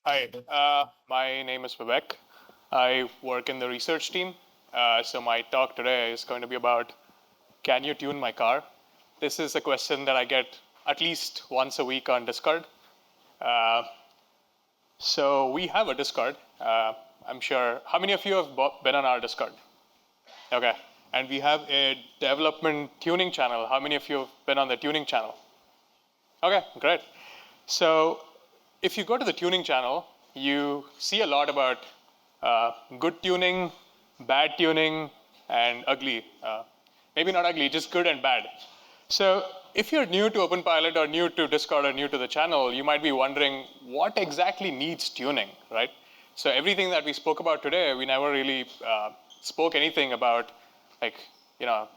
Hi, my name is Vivek. I work in the research team. So my talk today is going to be about, can you tune my car? This is a question that I get at least once a week on Discord. Uh, so we have a Discord. I'm sure. How many of you have been on our Discord? Okay. And we have a development tuning channel. How many of you have been on the tuning channel? Okay, great. So if you go to the tuning channel, you see a lot about good tuning, bad tuning, and ugly. Maybe not ugly, just good and bad. So if you're new to openpilot or new to Discord or new to the channel, you might be wondering what exactly needs tuning, right? So everything that we spoke about today, we never really spoke anything about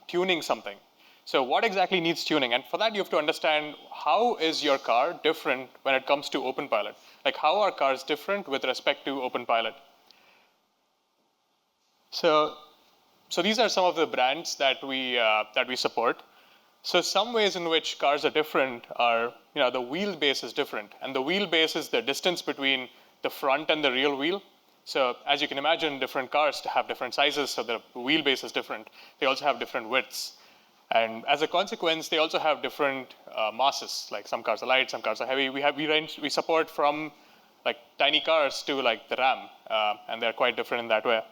tuning something. So what exactly needs tuning? And for that, you have to understand, how is your car different when it comes to openpilot? Like, how are cars different with respect to openpilot? So these are some of the brands that we support. So some ways in which cars are different are, the wheelbase is different. And the wheelbase is the distance between the front and the rear wheel. So as you can imagine, different cars have different sizes, so the wheelbase is different. They also have different widths. And as a consequence, they also have different masses. Like some cars are light, some cars are heavy. We support from like tiny cars to like the Ram, and they're quite different in that way.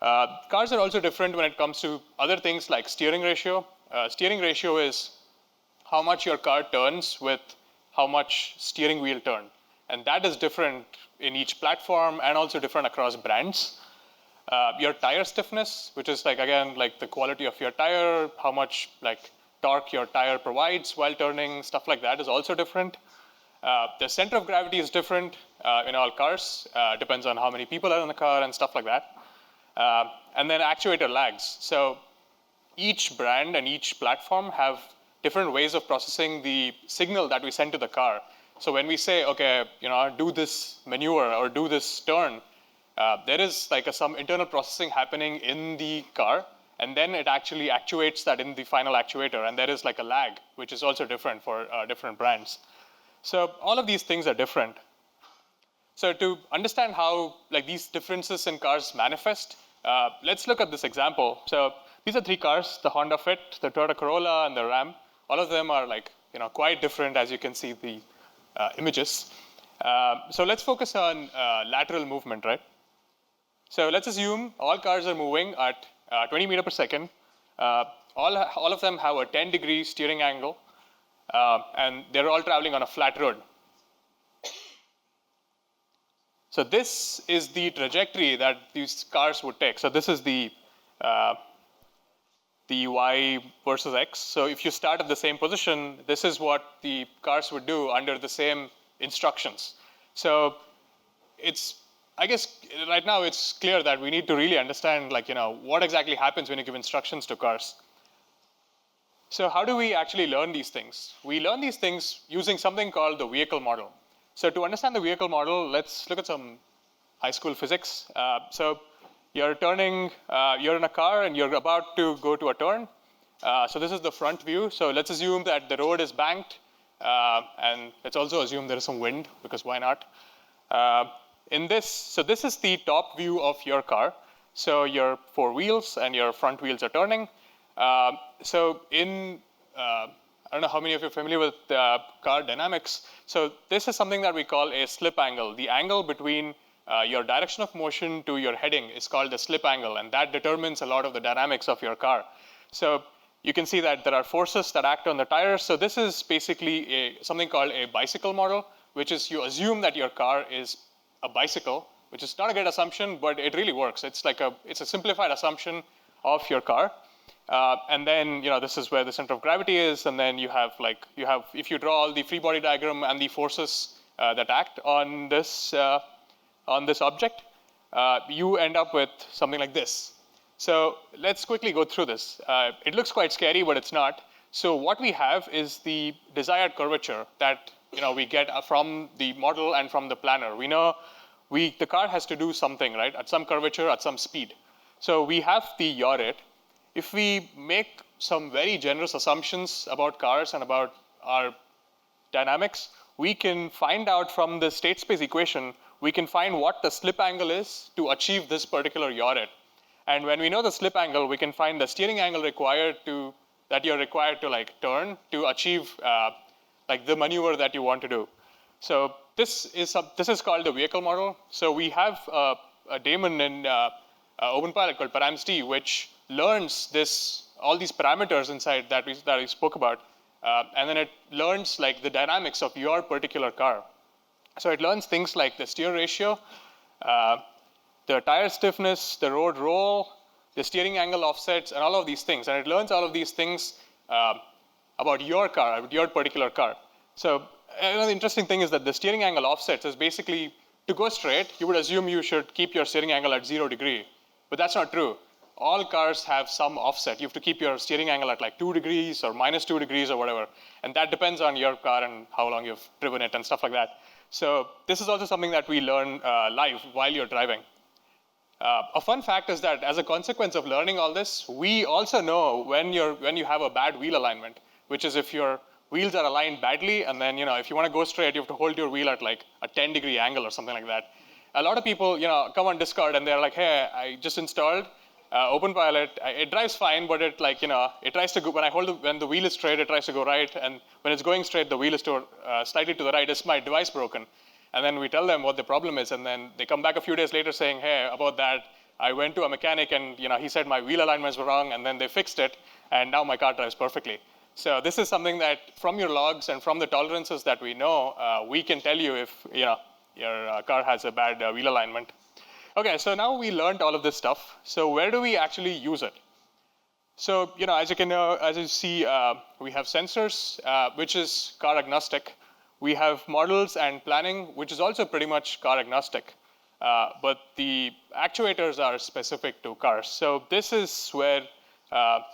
Cars are also different when it comes to other things like steering ratio. Steering ratio is how much your car turns with how much steering wheel turn. And that is different in each platform and also different across brands. Your tire stiffness, which is again, the quality of your tire, how much torque your tire provides while turning, stuff like that is also different. The center of gravity is different in all cars. Depends on how many people are in the car and stuff like that. And then actuator lags. So each brand and each platform have different ways of processing the signal that we send to the car. So when we say, okay, do this maneuver or do this turn, there is some internal processing happening in the car, and then it actually actuates that in the final actuator, and there is a lag, which is also different for different brands. So all of these things are different. So to understand how these differences in cars manifest, let's look at this example. So these are three cars: the Honda Fit, the Toyota Corolla, and the Ram. All of them are quite different, as you can see the images. So let's focus on lateral movement, right? So let's assume all cars are moving at 20 meters per second. All of them have a 10-degree steering angle, and they're all traveling on a flat road. So this is the trajectory that these cars would take. So this is the y versus x. So if you start at the same position, this is what the cars would do under the same instructions. So I guess right now it's clear that we need to really understand what exactly happens when you give instructions to cars. So how do we actually learn these things? We learn these things using something called the vehicle model. So to understand the vehicle model, let's look at some high school physics. So you're turning, you're in a car and you're about to go to a turn. So this is the front view. So let's assume that the road is banked, and let's also assume there is some wind, because why not? So this is the top view of your car. So your four wheels and your front wheels are turning. So I don't know how many of you are familiar with car dynamics. So this is something that we call a slip angle. The angle between your direction of motion to your heading is called the slip angle, and that determines a lot of the dynamics of your car. So you can see that there are forces that act on the tires. So this is basically something called a bicycle model, which is you assume that your car is a bicycle, which is not a great assumption, but it really works. It's a simplified assumption of your car. And then this is where the center of gravity is, and then you have if you draw all the free body diagram and the forces that act on this object, you end up with something like this. So let's quickly go through this. It looks quite scary, but it's not. So what we have is the desired curvature that we get from the model and from the planner. We know the car has to do something, right, at some curvature, at some speed. So we have the yaw rate. If we make some very generous assumptions about cars and about our dynamics, we can find out from the state space equation we can find what the slip angle is to achieve this particular yaw rate. And when we know the slip angle, we can find the steering angle that you're required to like turn to achieve like the maneuver that you want to do. So this is called the vehicle model. So we have a daemon in openpilot called params_d, which learns all these parameters inside that we spoke about, and then it learns like the dynamics of your particular car. So it learns things like the steer ratio, the tire stiffness, the road roll, the steering angle offsets, and all of these things. And it learns all of these things about your car, about your particular car. So another interesting thing is that the steering angle offsets is basically, to go straight, you would assume you should keep your steering angle at 0 degree. But that's not true. All cars have some offset. You have to keep your steering angle at like 2 degrees or -2 degrees or whatever. And that depends on your car and how long you've driven it and stuff like that. So this is also something that we learn live while you're driving. A fun fact is that as a consequence of learning all this, we also know when you have a bad wheel alignment, which is if your wheels are aligned badly, and then if you want to go straight, you have to hold your wheel at like a 10-degree angle or something like that. A lot of people come on Discord and they're like, hey, I just installed openpilot. It drives fine, but it it tries to go when the wheel is straight, it tries to go right, and when it's going straight, the wheel is slightly to the right. Is my device broken? And then we tell them what the problem is, and then they come back a few days later saying, hey, about that, I went to a mechanic and he said my wheel alignments were wrong, and then they fixed it, and now my car drives perfectly. So this is something that from your logs and from the tolerances that we know, we can tell you if your car has a bad wheel alignment. Okay, so now we learned all of this stuff. So where do we actually use it? So as you see, we have sensors, which is car agnostic. We have models and planning, which is also pretty much car agnostic. But the actuators are specific to cars. So this is where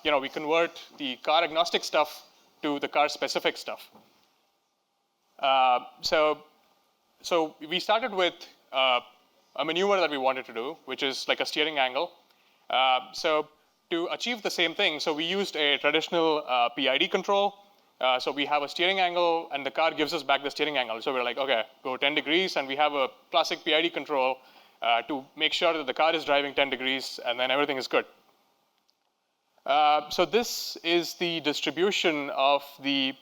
we convert the car agnostic stuff to the car specific stuff. So we started with a maneuver that we wanted to do, which is like a steering angle. So to achieve the same thing, so we used a traditional PID control. So we have a steering angle, and the car gives us back the steering angle. So we're like, okay, go 10 degrees, and we have a classic PID control to make sure that the car is driving 10 degrees, and then everything is good. So this is the distribution of the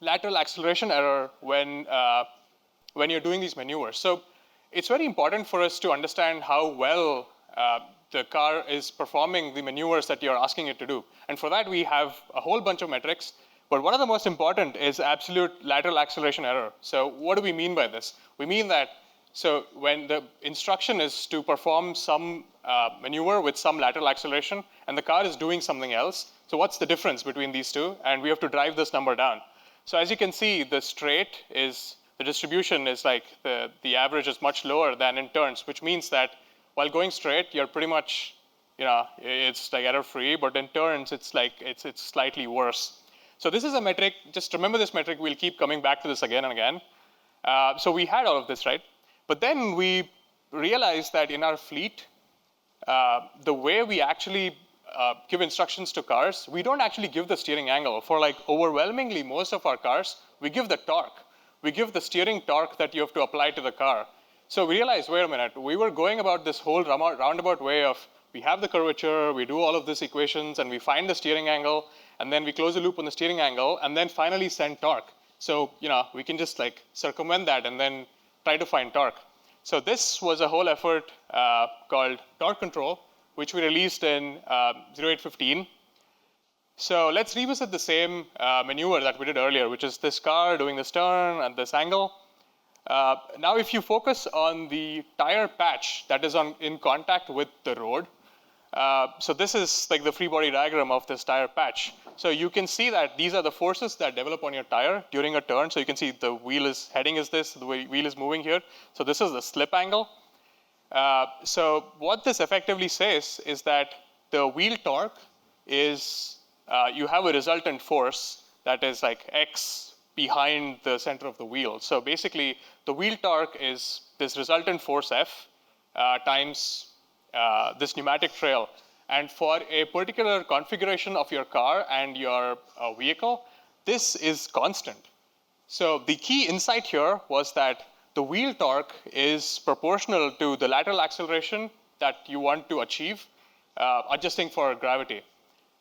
lateral acceleration error when you're doing these maneuvers. So it's very important for us to understand how well the car is performing the maneuvers that you're asking it to do. And for that, we have a whole bunch of metrics. But one of the most important is absolute lateral acceleration error. So what do we mean by this? We mean that when the instruction is to perform some maneuver with some lateral acceleration, and the car is doing something else, so what's the difference between these two? And we have to drive this number down. So as you can see, the distribution is like the average is much lower than in turns, which means that while going straight, you're pretty much, it's like error-free, but in turns, it's slightly worse. So this is a metric. Just remember this metric. We'll keep coming back to this again and again. So we had all of this, right? But then we realized that in our fleet, the way we actually give instructions to cars, we don't actually give the steering angle. For like overwhelmingly most of our cars, we give the torque. We give the steering torque that you have to apply to the car. So we realized, wait a minute, we were going about this whole roundabout way of we have the curvature, we do all of these equations, and we find the steering angle, and then we close the loop on the steering angle, and then finally send torque. So we can just like circumvent that and then try to find torque. So this was a whole effort called torque control, which we released in 0815. So let's revisit the same maneuver that we did earlier, which is this car doing this turn at this angle. Now, if you focus on the tire patch that is in contact with the road, so this is like the free body diagram of this tire patch. So you can see that these are the forces that develop on your tire during a turn. So you can see the heading is this, the wheel is moving here. So this is the slip angle. So what this effectively says is that the wheel torque is, you have a resultant force that is like X behind the center of the wheel. So basically, the wheel torque is this resultant force F times this pneumatic trail. And for a particular configuration of your car and your vehicle, this is constant. So the key insight here was that the wheel torque is proportional to the lateral acceleration that you want to achieve, adjusting for gravity.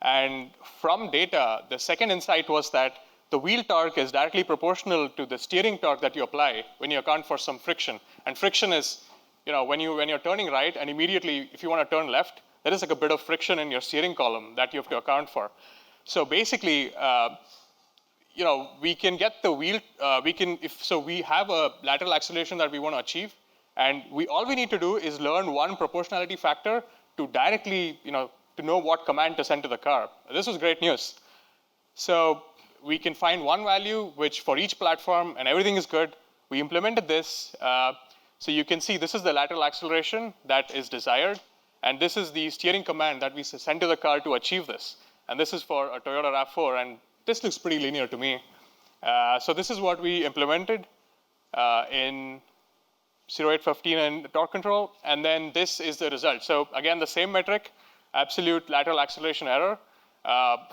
And from data, the second insight was that the wheel torque is directly proportional to the steering torque that you apply when you account for some friction. And friction is, when you're turning right and immediately, if you want to turn left, there is like a bit of friction in your steering column that you have to account for. So basically, we can get the wheel, we have a lateral acceleration that we want to achieve, and all we need to do is learn one proportionality factor to directly, to know what command to send to the car. This was great news. So we can find one value which for each platform, and everything is good. We implemented this. So you can see this is the lateral acceleration that is desired, and this is the steering command that we send to the car to achieve this. And this is for a Toyota RAV4, and this looks pretty linear to me. So this is what we implemented in 0815 and torque control, and then this is the result. So again, the same metric, absolute lateral acceleration error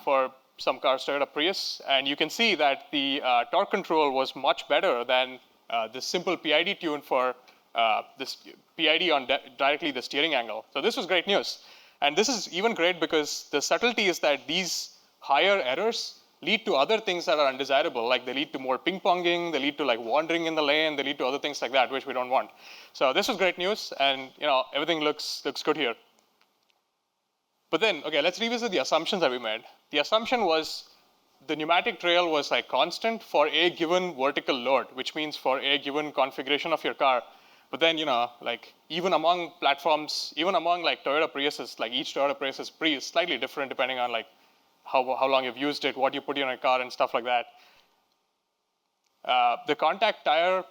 for some cars, Toyota Prius, and you can see that the torque control was much better than the simple PID tune for this PID on directly the steering angle. So this was great news. And this is even great because the subtlety is that these higher errors lead to other things that are undesirable, like they lead to more ping-ponging, they lead to like wandering in the lane, they lead to other things like that, which we don't want. So this was great news, and everything looks good here. But then, okay, let's revisit the assumptions that we made. The assumption was the pneumatic trail was like constant for a given vertical load, which means for a given configuration of your car. But then, like even among platforms, even among like Toyota Priuses, like each Toyota Prius is slightly different depending on like how long you've used it, what you put in your car, and stuff like that. The contact tire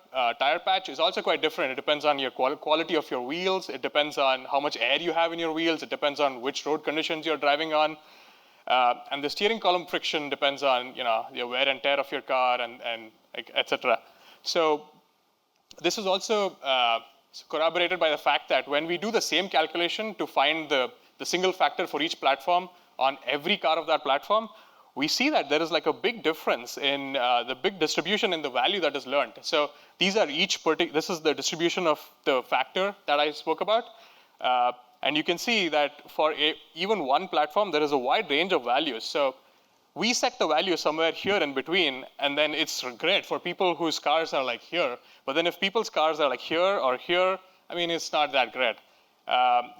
patch is also quite different. It depends on your quality of your wheels. It depends on how much air you have in your wheels. It depends on which road conditions you're driving on. And the steering column friction depends on your wear and tear of your car and etc. So this is also corroborated by the fact that when we do the same calculation to find the single factor for each platform on every car of that platform, we see that there is like a big difference in the big distribution in the value that is learned. So these are this is the distribution of the factor that I spoke about. And you can see that for even one platform, there is a wide range of values. So we set the value somewhere here in between, and then it's great for people whose cars are like here. But then if people's cars are like here or here, I mean, it's not that great.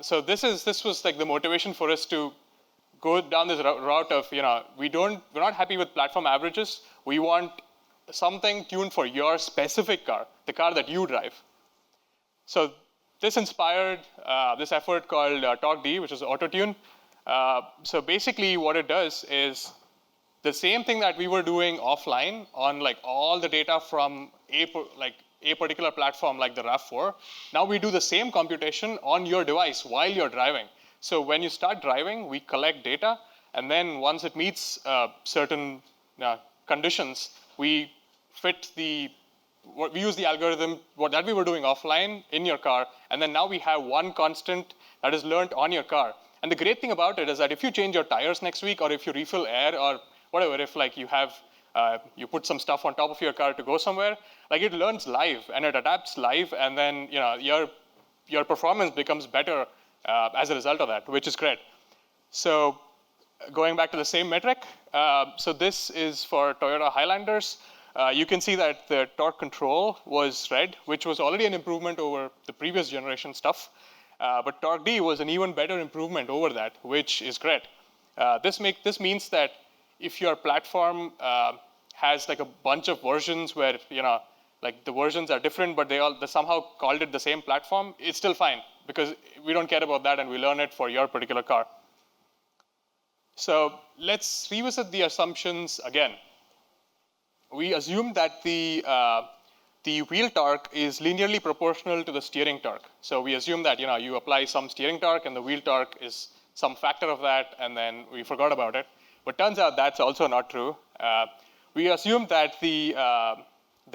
So this was like the motivation for us to go down this route of, we're not happy with platform averages. We want something tuned for your specific car, the car that you drive. So this inspired this effort called TorqueD, which is auto-tune. So basically what it does is the same thing that we were doing offline on like all the data from a particular platform like the RAV4. Now we do the same computation on your device while you're driving. So when you start driving, we collect data, and then once it meets certain conditions, we use the algorithm that we were doing offline in your car, and then now we have one constant that is learned on your car. And the great thing about it is that if you change your tires next week, or if you refill air, or whatever, if like you put some stuff on top of your car to go somewhere, like it learns live and it adapts live, and then your performance becomes better as a result of that, which is great. So going back to the same metric, so this is for Toyota Highlanders. You can see that the torque control was red, which was already an improvement over the previous generation stuff. But TorqueD was an even better improvement over that, which is great. This means that if your platform has like a bunch of versions where like the versions are different, but they somehow called it the same platform, it's still fine because we don't care about that, and we learn it for your particular car. So let's revisit the assumptions again. We assume that the wheel torque is linearly proportional to the steering torque. So we assume that you apply some steering torque, and the wheel torque is some factor of that, and then we forgot about it. But turns out that's also not true. We assume that there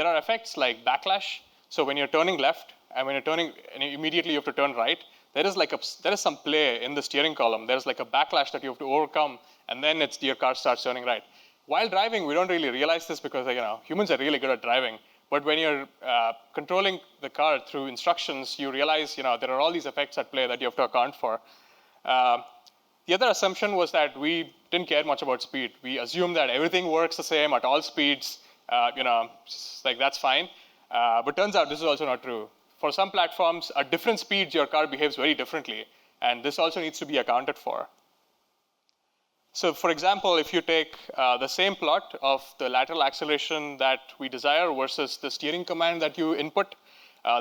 are effects like backlash. So when you're turning left, and when you're turning, and immediately you have to turn right, there is some play in the steering column. There's like a backlash that you have to overcome, and then your car starts turning right. While driving, we don't really realize this because humans are really good at driving. But when you're controlling the car through instructions, you realize there are all these effects at play that you have to account for. The other assumption was that we didn't care much about speed. We assumed that everything works the same at all speeds. Like that's fine. But turns out this is also not true. For some platforms, at different speeds, your car behaves very differently. And this also needs to be accounted for. So for example, if you take the same plot of the lateral acceleration that we desire versus the steering command that you input,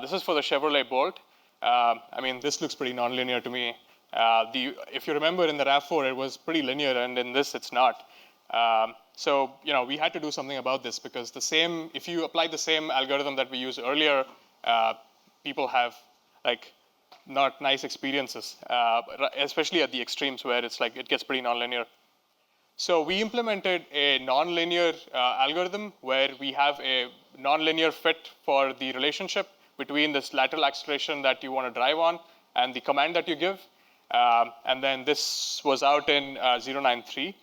this is for the Chevrolet Bolt. I mean, this looks pretty nonlinear to me. If you remember in the RAV4, it was pretty linear, and in this, it's not. So we had to do something about this because if you apply the same algorithm that we used earlier, people have not nice experiences, especially at the extremes where it gets pretty nonlinear. So we implemented a nonlinear algorithm where we have a nonlinear fit for the relationship between this lateral acceleration that you want to drive on and the command that you give. And then this was out in 093.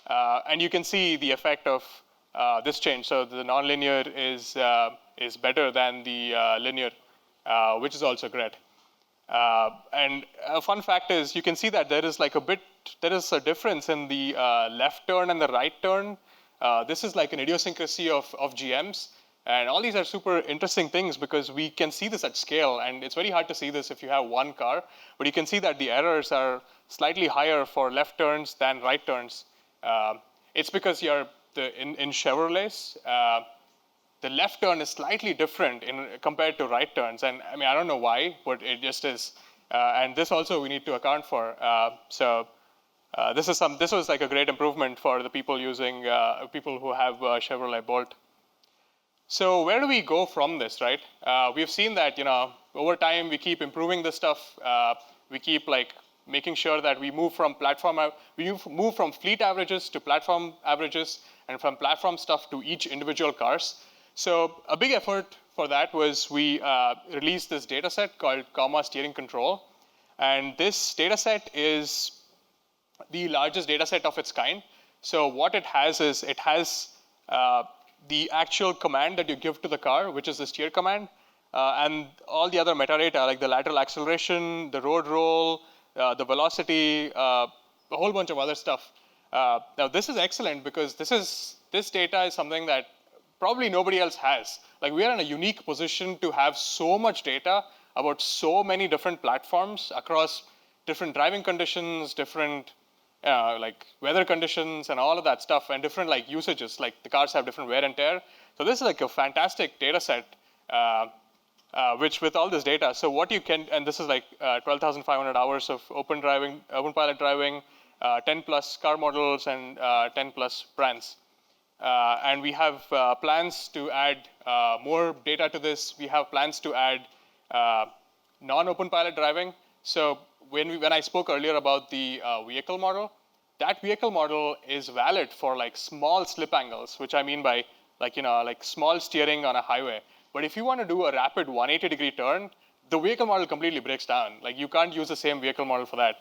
And you can see the effect of this change. So the nonlinear is better than the linear, which is also great. And a fun fact is you can see that there is a difference in the left turn and the right turn. This is like an idiosyncrasy of GMs. And all these are super interesting things because we can see this at scale. And it's very hard to see this if you have one car. But you can see that the errors are slightly higher for left turns than right turns. It's because in Chevrolets, the left turn is slightly different compared to right turns. And I mean, I don't know why, but it just is. And this also we need to account for. This was like a great improvement for the people people who have Chevrolet Bolt. So where do we go from this, right? We've seen that over time we keep improving this stuff. We keep making sure that we move from fleet averages to platform averages, and from platform stuff to each individual cars. So a big effort for that was we released this data set called Comma Steering Control. And this data set is the largest data set of its kind. So what it has is the actual command that you give to the car, which is the steer command, and all the other metadata like the lateral acceleration, the road roll, the velocity, a whole bunch of other stuff. Now this is excellent because this data is something that probably nobody else has. We are in a unique position to have so much data about so many different platforms across different driving conditions, different weather conditions and all of that stuff, and different usages. The cars have different wear and tear. So this is a fantastic data set, which with all this data, so what you can, and this is 12,500 hours of open-pilot driving, 10 plus car models and 10 plus brands. And we have plans to add more data to this. We have plans to add non-open pilot driving. So when I spoke earlier about the vehicle model, that vehicle model is valid for small slip angles, which I mean by small steering on a highway. But if you want to do a rapid 180-degree turn, the vehicle model completely breaks down. You can't use the same vehicle model for that.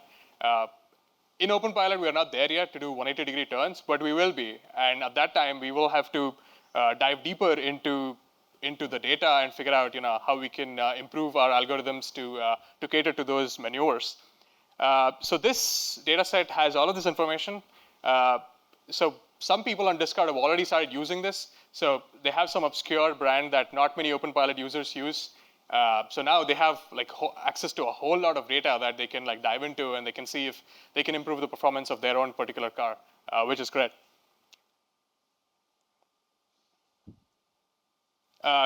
In openpilot, we are not there yet to do 180-degree turns, but we will be. And at that time, we will have to dive deeper into the data and figure out how we can improve our algorithms to cater to those maneuvers. So this data set has all of this information. So some people on Discord have already started using this. So they have some obscure brand that not many openpilot users use. So now they have access to a whole lot of data that they can dive into, and they can see if they can improve the performance of their own particular car, which is great.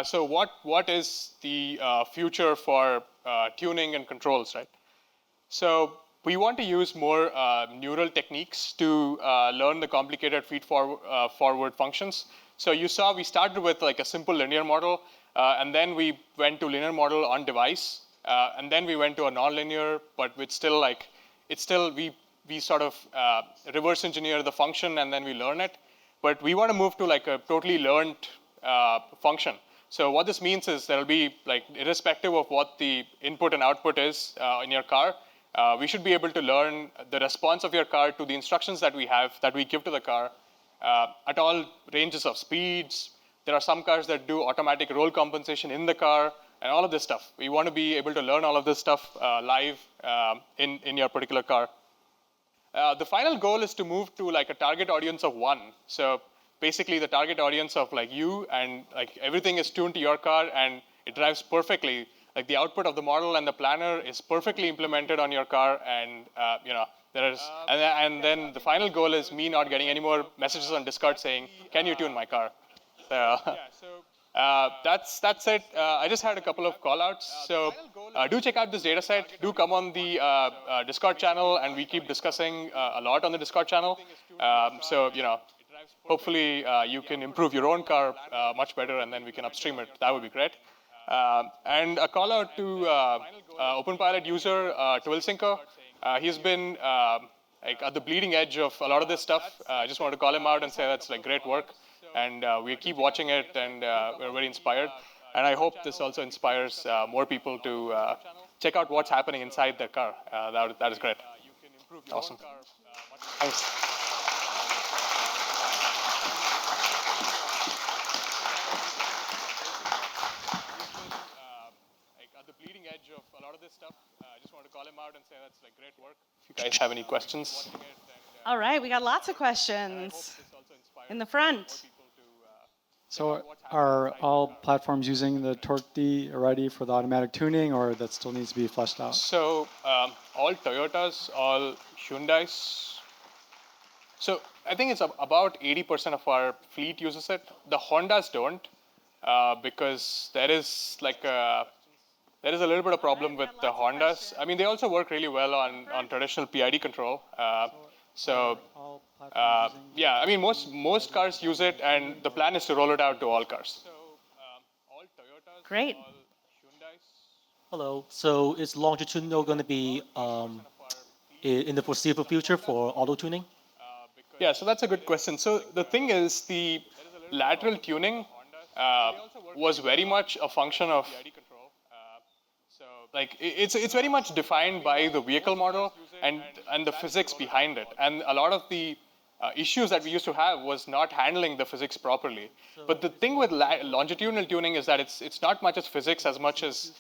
So what is the future for tuning and controls, right? So we want to use more neural techniques to learn the complicated feed-forward functions. So you saw we started with a simple linear model, and then we went to linear model on device, and then we went to a nonlinear, but with still we sort of reverse engineer the function and then we learn it. But we want to move to a totally learned function. So what this means is there will be irrespective of what the input and output is in your car, we should be able to learn the response of your car to the instructions that we give to the car at all ranges of speeds, There are some cars that do automatic roll compensation in the car and all of this stuff. We want to be able to learn all of this stuff live in your particular car. The final goal is to move to like a target audience of 1. So basically the target audience of like you, and like everything is tuned to your car and it drives perfectly. Like the output of the model and the planner is perfectly implemented on your car, and there is, and then the final goal is me not getting any more messages on Discord saying, "Can you tune my car?" So that's it. I just had a couple of call-outs. So do check out this data set. Do come on the Discord channel, and we keep discussing a lot on the Discord channel. So hopefully you can improve your own car much better, and then we can upstream it. That would be great. And a call-out to openpilot user Twilsinko. He's been like at the bleeding edge of a lot of this stuff. I just wanted to call him out and say that's like great work. And we keep watching it, and we're very inspired. And I hope this also inspires more people to check out what's happening inside their car. That is great. Awesome. Thanks. At the bleeding edge of a lot of this stuff, I just wanted to call him out and say that's like great work. If you guys have any questions. All right, we got lots of questions in the front. So are all platforms using the TorqueD already for the automatic tuning, or that still needs to be fleshed out? So all Toyotas, all Hyundais. So I think it's about 80% of our fleet uses it. The Hondas don't, because there is a little bit of problem with the Hondas. I mean, they also work really well on traditional PID control. Yeah, I mean, most cars use it, and the plan is to roll it out to all cars. Great. Hello. So is longitudinal going to be in the foreseeable future for auto tuning? Yeah, so that's a good question. So the thing is, the lateral tuning was very much a function of, like, it's very much defined by the vehicle model and the physics behind it. And a lot of the issues that we used to have was not handling the physics properly. But the thing with longitudinal tuning is that it's not much as physics as much as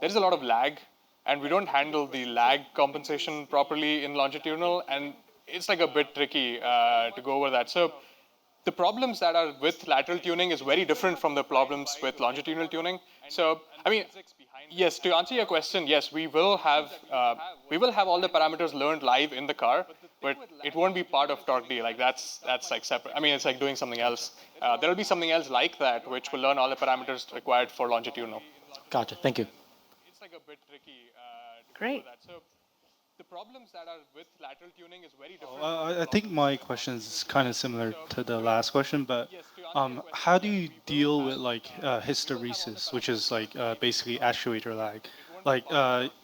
there's a lot of lag, and we don't handle the lag compensation properly in longitudinal, and it's like a bit tricky to go over that. So the problems that are with lateral tuning is very different from the problems with longitudinal tuning. So, I mean, yes, to answer your question, yes, we will have all the parameters learned live in the car, but it won't be part of TorqueD. Like that's like separate. I mean, it's like doing something else. There will be something else like that, which will learn all the parameters required for longitudinal. Gotcha. Thank you. It's like a bit tricky to Great. go over that. So the problems that are with lateral tuning is very different. I think my question is kind of similar to the last question, but how do you deal with like hysteresis, which is like basically actuator lag?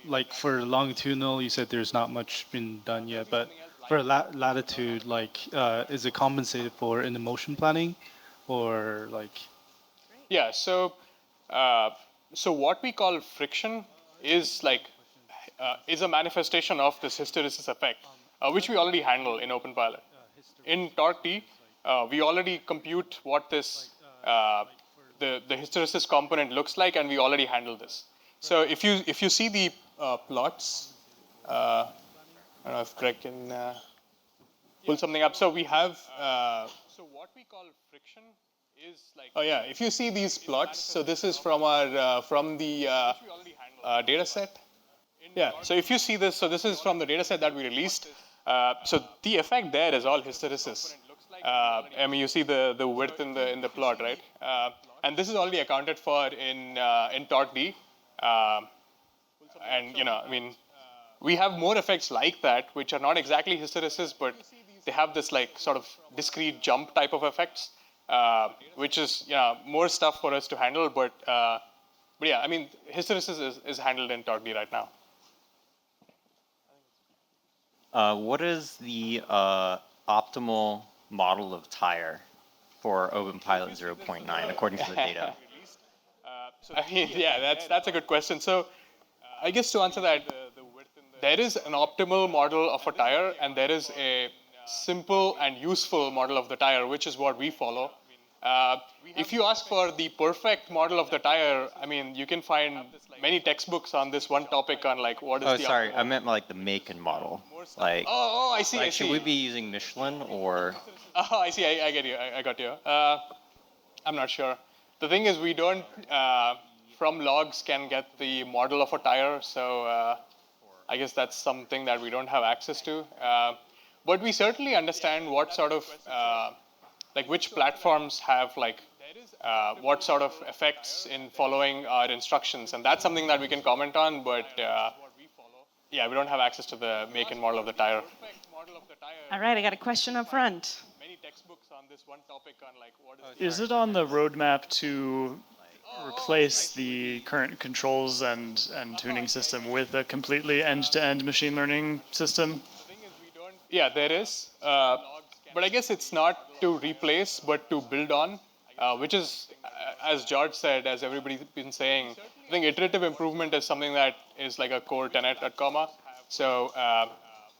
Like for longitudinal, you said there's not much been done yet, but for latitude, like is it compensated for in the motion planning, or like? Yeah. So what we call friction is like is a manifestation of this hysteresis effect, which we already handle in openpilot. In TorqueD, we already compute what this the hysteresis component looks like, and we already handle this. So if you see the plots, I don't know if Greg can pull something up. So we have so what we call friction is like. Oh yeah, if you see these plots, so this is from our from the data set. Yeah, so if you see this, so this is from the data set that we released. So the effect there is all hysteresis. I mean, you see the width in the plot, right? And this is already accounted for in TorqueD. And I mean, we have more effects like that, which are not exactly hysteresis, but they have this like sort of discrete jump type of effects, which is more stuff for us to handle. But yeah, I mean, hysteresis is handled in TorqueD right now. What is the optimal model of tire for openpilot 0.9 according to the data? I mean, yeah, that's a good question. So I guess to answer that, there is an optimal model of a tire, and there is a simple and useful model of the tire, which is what we follow. If you ask for the perfect model of the tire, I mean, you can find many textbooks on this one topic on like what is Oh, the sorry, I optimal. meant like the make and model. Like, Oh, I see, I like should see. we be using Michelin or? Oh, I see, I get you, I got you. I'm not sure. The thing is, we don't, from logs, can get the model of a tire, so I guess that's something that we don't have access to. But we certainly understand what sort of, like which platforms have like what sort of effects in following our instructions, and that's something that we can comment on. But yeah, we don't have access to the make and model of the tire. All right, I got a question up front. Many textbooks on this one topic on like what is. Is it on the roadmap to replace the current controls and tuning system with a completely end-to-end machine learning system? Yeah, there is. But I guess it's not to replace, but to build on, which is, as George said, as everybody's been saying, I think iterative improvement is something that is like a core tenet at Comma. So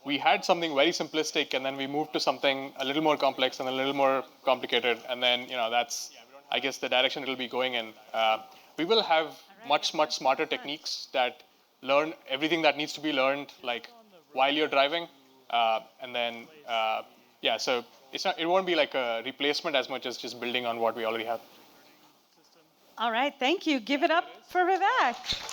we had something very simplistic, and then we moved to something a little more complex and a little more complicated, and then that's, I guess, the direction it'll be going in. We will have much smarter techniques that learn everything that needs to be learned, like while you're driving, and then yeah. So it won't be like a replacement as much as just building on what we already have. All right, thank you. Give it up for Vivek.